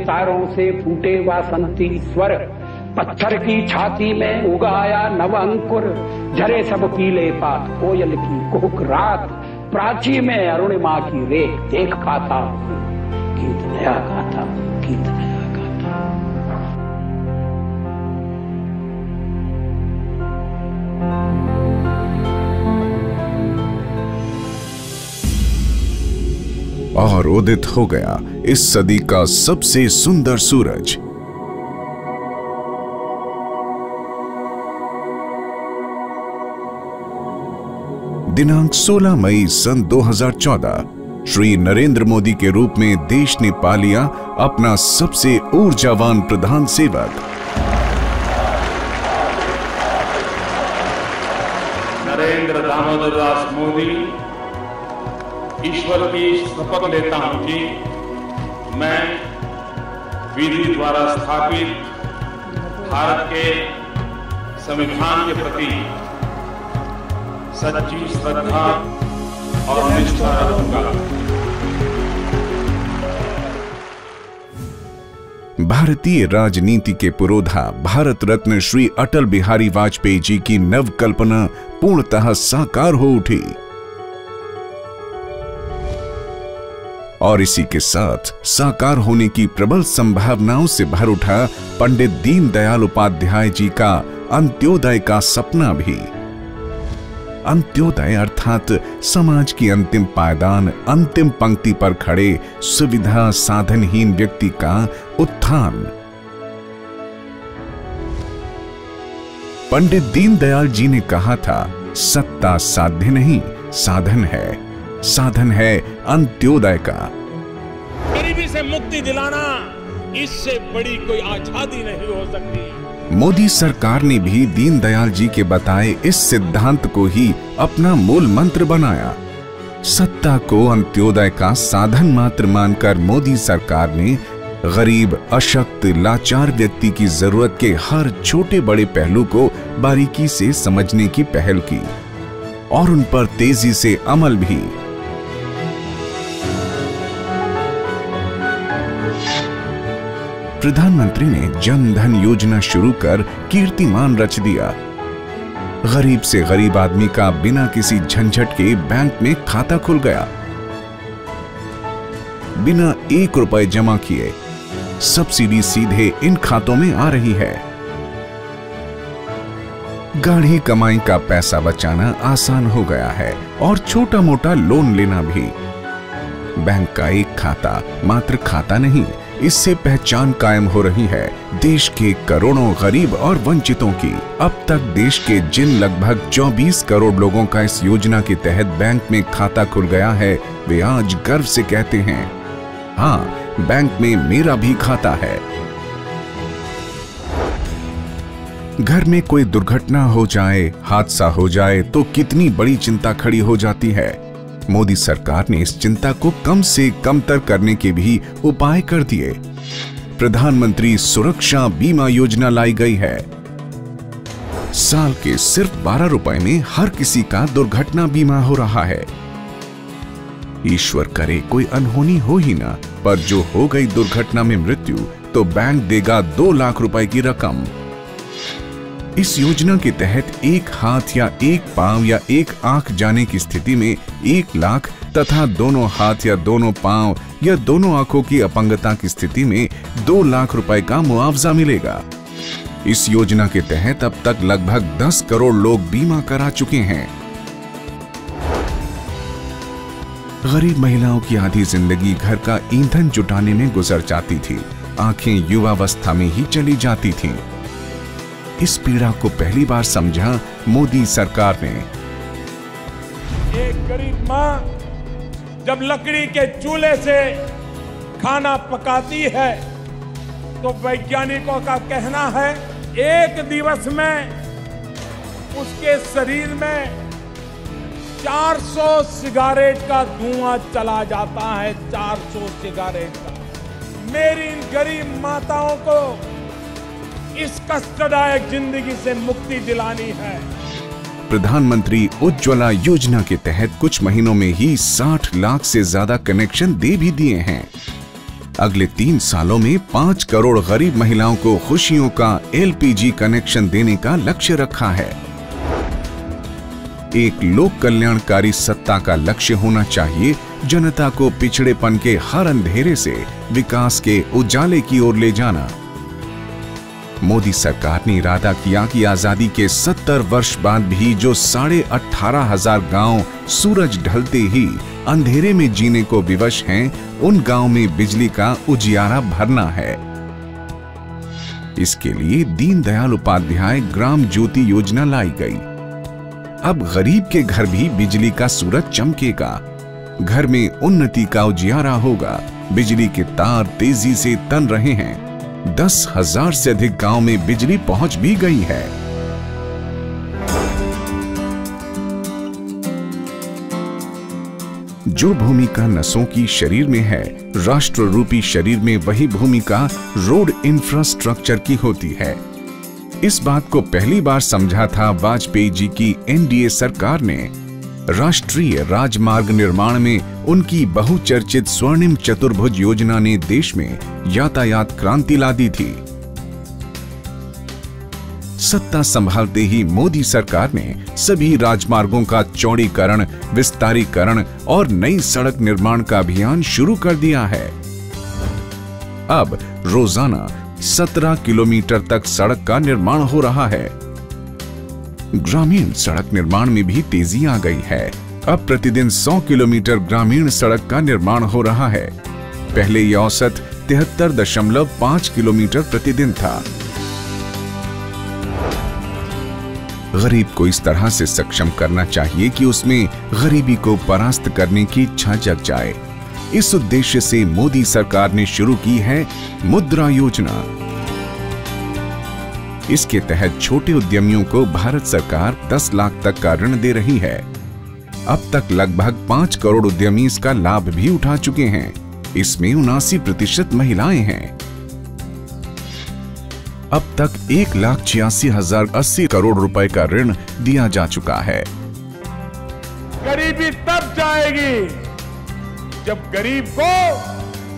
तारों से फूटे वासंती स्वर, पत्थर की छाती में उगाया नव अंकुर, झरे सब पीले पात कोयल की कुहुक रात, प्राची में अरुणिमा की रेख देख पाता हूँ, गीत नया गाता हूँ, गीत नया गाता हूँ। और उदित हो गया इस सदी का सबसे सुंदर सूरज। दिनांक 16 मई सन 2014 श्री नरेंद्र मोदी के रूप में देश ने पा लिया अपना सबसे ऊर्जावान प्रधान सेवक। नरेंद्र दामोदर दास मोदी, ईश्वर की शपथ लेता हूं कि मैं विधि द्वारा स्थापित भारत के संविधान के प्रति सच्ची श्रद्धा और निष्ठा रखूंगा। भारतीय राजनीति के पुरोधा भारत रत्न श्री अटल बिहारी वाजपेयी जी की नवकल्पना पूर्णतः साकार हो उठी और इसी के साथ साकार होने की प्रबल संभावनाओं से भर उठा पंडित दीनदयाल उपाध्याय जी का अंत्योदय का सपना भी। अंत्योदय अर्थात समाज की अंतिम पायदान, अंतिम पंक्ति पर खड़े सुविधा साधनहीन व्यक्ति का उत्थान। पंडित दीनदयाल जी ने कहा था, सत्ता साध्य नहीं साधन है, साधन है अंत्योदय का। गरीबी से मुक्ति दिलाना, इससे बड़ी कोई आजादी नहीं हो सकती। मोदी सरकार ने भी दीनदयाल जी के बताए इस सिद्धांत को ही अपना मूल मंत्र बनाया। सत्ता को अंत्योदय का साधन मात्र मानकर मोदी सरकार ने गरीब, अशक्त, लाचार व्यक्ति की जरूरत के हर छोटे बड़े पहलू को बारीकी से समझने की पहल की और उन पर तेजी से अमल भी। प्रधानमंत्री ने जन धन योजना शुरू कर कीर्तिमान रच दिया। गरीब से गरीब आदमी का बिना किसी झंझट के बैंक में खाता खुल गया। बिना 1 रुपए जमा किए सब्सिडी सीधे इन खातों में आ रही है। गाढ़ी कमाई का पैसा बचाना आसान हो गया है और छोटा मोटा लोन लेना भी। बैंक का एक खाता मात्र खाता नहीं, इससे पहचान कायम हो रही है देश के करोड़ों गरीब और वंचितों की। अब तक देश के जिन लगभग 24 करोड़ लोगों का इस योजना के तहत बैंक में खाता खुल गया है, वे आज गर्व से कहते हैं, हाँ, बैंक में मेरा भी खाता है। घर में कोई दुर्घटना हो जाए, हादसा हो जाए तो कितनी बड़ी चिंता खड़ी हो जाती है। मोदी सरकार ने इस चिंता को कम से कमतर करने के भी उपाय कर दिए। प्रधानमंत्री सुरक्षा बीमा योजना लाई गई है। साल के सिर्फ 12 रुपए में हर किसी का दुर्घटना बीमा हो रहा है। ईश्वर करे कोई अनहोनी हो ही ना, पर जो हो गई दुर्घटना में मृत्यु तो बैंक देगा 2 लाख रुपए की रकम। इस योजना के तहत एक हाथ या एक पांव या एक आंख जाने की स्थिति में 1 लाख तथा दोनों हाथ या दोनों पांव या दोनों आंखों की अपंगता की स्थिति में 2 लाख रुपए का मुआवजा मिलेगा। इस योजना के तहत अब तक लगभग 10 करोड़ लोग बीमा करा चुके हैं। गरीब महिलाओं की आधी जिंदगी घर का ईंधन जुटाने में गुजर जाती थी। आंखें युवावस्था में ही चली जाती थीं। इस पीड़ा को पहली बार समझा मोदी सरकार ने। एक गरीब माँ जब लकड़ी के चूल्हे से खाना पकाती है तो वैज्ञानिकों का कहना है 1 दिवस में उसके शरीर में 400 सिगारेट का धुआं चला जाता है। 400 सिगारेट का। मेरी इन गरीब माताओं को इस कष्टदायक जिंदगी से मुक्ति दिलानी है। प्रधानमंत्री उज्ज्वला योजना के तहत कुछ महीनों में ही 60 लाख से ज्यादा कनेक्शन दे भी दिए हैं। अगले 3 सालों में 5 करोड़ गरीब महिलाओं को खुशियों का LPG कनेक्शन देने का लक्ष्य रखा है। एक लोक कल्याणकारी सत्ता का लक्ष्य होना चाहिए जनता को पिछड़ेपन के हर अंधेरे से विकास के उजाले की ओर ले जाना। मोदी सरकार ने इरादा किया कि आजादी के 70 वर्ष बाद भी जो 18,500 गांव सूरज ढलते ही अंधेरे में जीने को विवश हैं, उन गांव में बिजली का उजियारा भरना है। इसके लिए दीनदयाल उपाध्याय ग्राम ज्योति योजना लाई गई। अब गरीब के घर भी बिजली का सूरज चमकेगा, घर में उन्नति का उजियारा होगा। बिजली के तार तेजी से तन रहे हैं। 10,000 से अधिक गांव में बिजली पहुंच भी गई है। जो भूमिका नसों की शरीर में है, राष्ट्र रूपी शरीर में वही भूमिका रोड इंफ्रास्ट्रक्चर की होती है। इस बात को पहली बार समझा था वाजपेयी जी की NDA सरकार ने। राष्ट्रीय राजमार्ग निर्माण में उनकी बहुचर्चित स्वर्णिम चतुर्भुज योजना ने देश में यातायात क्रांति ला दी थी। सत्ता संभालते ही मोदी सरकार ने सभी राजमार्गों का चौड़ीकरण, विस्तारीकरण और नई सड़क निर्माण का अभियान शुरू कर दिया है। अब रोजाना 17 किलोमीटर तक सड़क का निर्माण हो रहा है। ग्रामीण सड़क निर्माण में भी तेजी आ गई है। अब प्रतिदिन 100 किलोमीटर ग्रामीण सड़क का निर्माण हो रहा है। पहले यह औसत 73.5 किलोमीटर प्रतिदिन था। गरीब को इस तरह से सक्षम करना चाहिए कि उसमें गरीबी को परास्त करने की इच्छा जग जाए। इस उद्देश्य से मोदी सरकार ने शुरू की है मुद्रा योजना। इसके तहत छोटे उद्यमियों को भारत सरकार 10 लाख तक का ऋण दे रही है। अब तक लगभग 5 करोड़ उद्यमी इसका लाभ भी उठा चुके हैं। इसमें 79% महिलाएं हैं। अब तक 1,86,080 करोड़ रुपए का ऋण दिया जा चुका है। गरीबी तब जाएगी जब गरीब को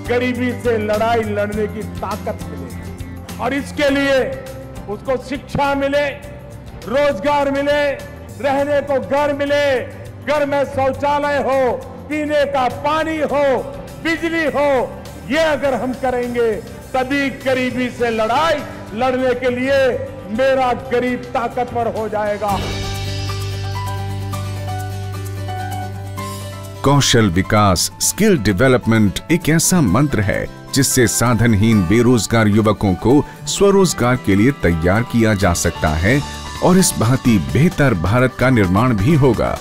गरीबी से लड़ाई लड़ने की ताकत मिले, और इसके लिए उसको शिक्षा मिले, रोजगार मिले, रहने को घर मिले, घर में शौचालय हो, पीने का पानी हो, बिजली हो। ये अगर हम करेंगे तभी गरीबी से लड़ाई लड़ने के लिए मेरा गरीब ताकतवर हो जाएगा। कौशल विकास, स्किल डेवलपमेंट एक ऐसा मंत्र है जिससे साधनहीन बेरोजगार युवकों को स्वरोजगार के लिए तैयार किया जा सकता है और इस भांति बेहतर भारत का निर्माण भी होगा।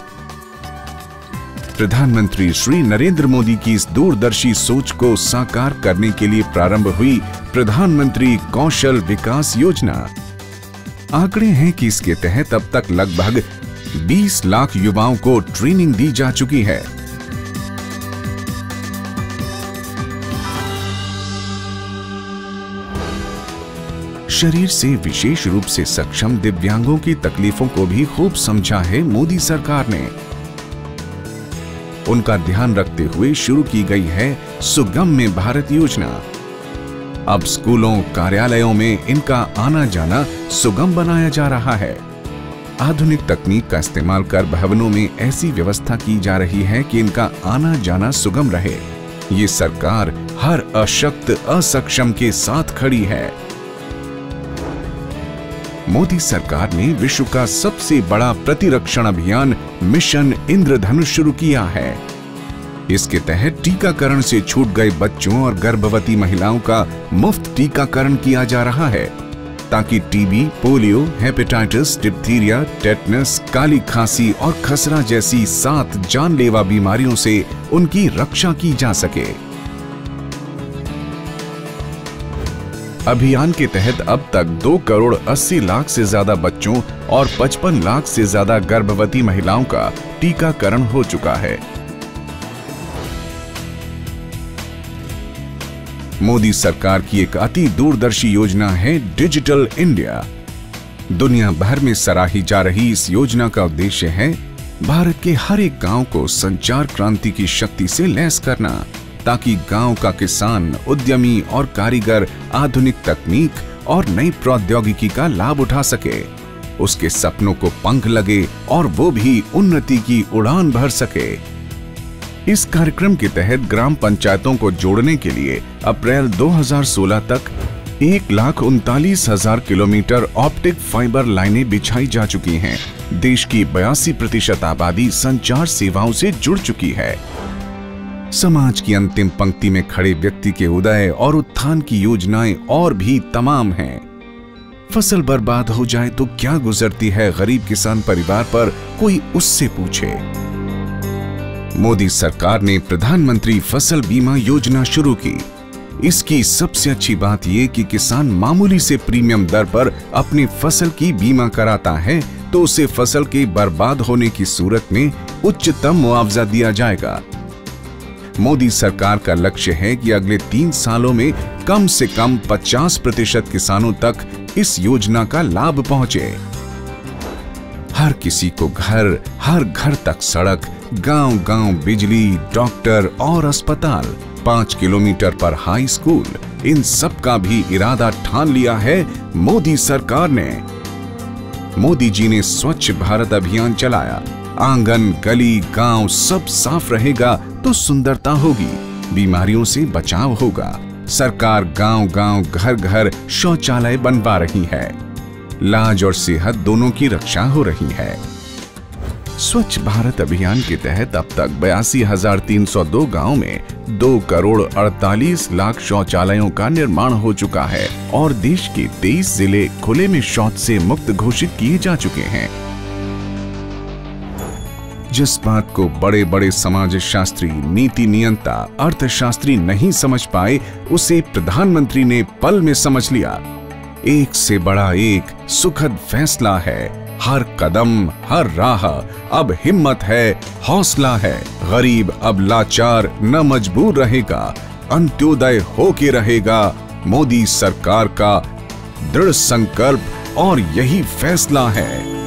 प्रधानमंत्री श्री नरेंद्र मोदी की इस दूरदर्शी सोच को साकार करने के लिए प्रारंभ हुई प्रधानमंत्री कौशल विकास योजना। आंकड़े हैं कि इसके तहत अब तक लगभग 20 लाख युवाओं को ट्रेनिंग दी जा चुकी है। शरीर से विशेष रूप से सक्षम दिव्यांगों की तकलीफों को भी खूब समझा है मोदी सरकार ने। उनका ध्यान रखते हुए शुरू की गई है सुगम्य भारत योजना। अब स्कूलों, कार्यालयों में इनका आना जाना सुगम बनाया जा रहा है। आधुनिक तकनीक का इस्तेमाल कर भवनों में ऐसी व्यवस्था की जा रही है कि इनका आना जाना सुगम रहे। ये सरकार हर अशक्त, असक्षम के साथ खड़ी है। मोदी सरकार ने विश्व का सबसे बड़ा प्रतिरक्षण अभियान मिशन इंद्रधनुष शुरू किया है। इसके तहत टीकाकरण से छूट गए बच्चों और गर्भवती महिलाओं का मुफ्त टीकाकरण किया जा रहा है, ताकि TB, polio, hepatitis, diphtheria, tetanus, काली खांसी और खसरा जैसी 7 जानलेवा बीमारियों से उनकी रक्षा की जा सके। अभियान के तहत अब तक 2 करोड़ 80 लाख से ज्यादा बच्चों और 55 लाख से ज्यादा गर्भवती महिलाओं का टीकाकरण हो चुका है। मोदी सरकार की एक अति दूरदर्शी योजना है डिजिटल इंडिया। दुनिया भर में सराही जा रही इस योजना का उद्देश्य है भारत के हर एक गांव को संचार क्रांति की शक्ति से लैस करना। ताकि गांव का किसान, उद्यमी और कारीगर आधुनिक तकनीक और नई प्रौद्योगिकी का लाभ उठा सके, उसके सपनों को पंख लगे और वो भी उन्नति की उड़ान भर सके। इस कार्यक्रम के तहत ग्राम पंचायतों को जोड़ने के लिए अप्रैल 2016 तक 1,39,000 किलोमीटर ऑप्टिक फाइबर लाइनें बिछाई जा चुकी हैं। देश की 82% आबादी संचार सेवाओं से जुड़ चुकी है। समाज की अंतिम पंक्ति में खड़े व्यक्ति के उदय और उत्थान की योजनाएं और भी तमाम हैं। फसल बर्बाद हो जाए तो क्या गुजरती है गरीब किसान परिवार पर, कोई उससे पूछे। मोदी सरकार ने प्रधानमंत्री फसल बीमा योजना शुरू की। इसकी सबसे अच्छी बात यह कि किसान मामूली से प्रीमियम दर पर अपनी फसल की बीमा कराता है तो उसे फसल के बर्बाद होने की सूरत में उच्चतम मुआवजा दिया जाएगा। मोदी सरकार का लक्ष्य है कि अगले 3 सालों में कम से कम 50% किसानों तक इस योजना का लाभ पहुंचे। हर किसी को घर, हर घर तक सड़क, गांव-गांव बिजली, डॉक्टर और अस्पताल, 5 किलोमीटर पर हाई स्कूल, इन सब का भी इरादा ठान लिया है मोदी सरकार ने। मोदी जी ने स्वच्छ भारत अभियान चलाया। आंगन, गली, गांव सब साफ रहेगा तो सुंदरता होगी, बीमारियों से बचाव होगा। सरकार गांव-गांव, घर-घर शौचालय बनवा रही है। लाज और सेहत दोनों की रक्षा हो रही है। स्वच्छ भारत अभियान के तहत अब तक 82,302 गांव में 2,48,00,000 शौचालयों का निर्माण हो चुका है और देश के 23 जिले खुले में शौच से मुक्त घोषित किए जा चुके हैं। जिस बात को बड़े बड़े समाजशास्त्री, नीति नियंता, अर्थशास्त्री नहीं समझ पाए, उसे प्रधानमंत्री ने पल में समझ लिया। एक से बड़ा एक सुखद फैसला है। हर कदम, हर राह अब हिम्मत है, हौसला है। गरीब अब लाचार न मजबूर रहेगा, अंत्योदय होके रहेगा। मोदी सरकार का दृढ़ संकल्प और यही फैसला है।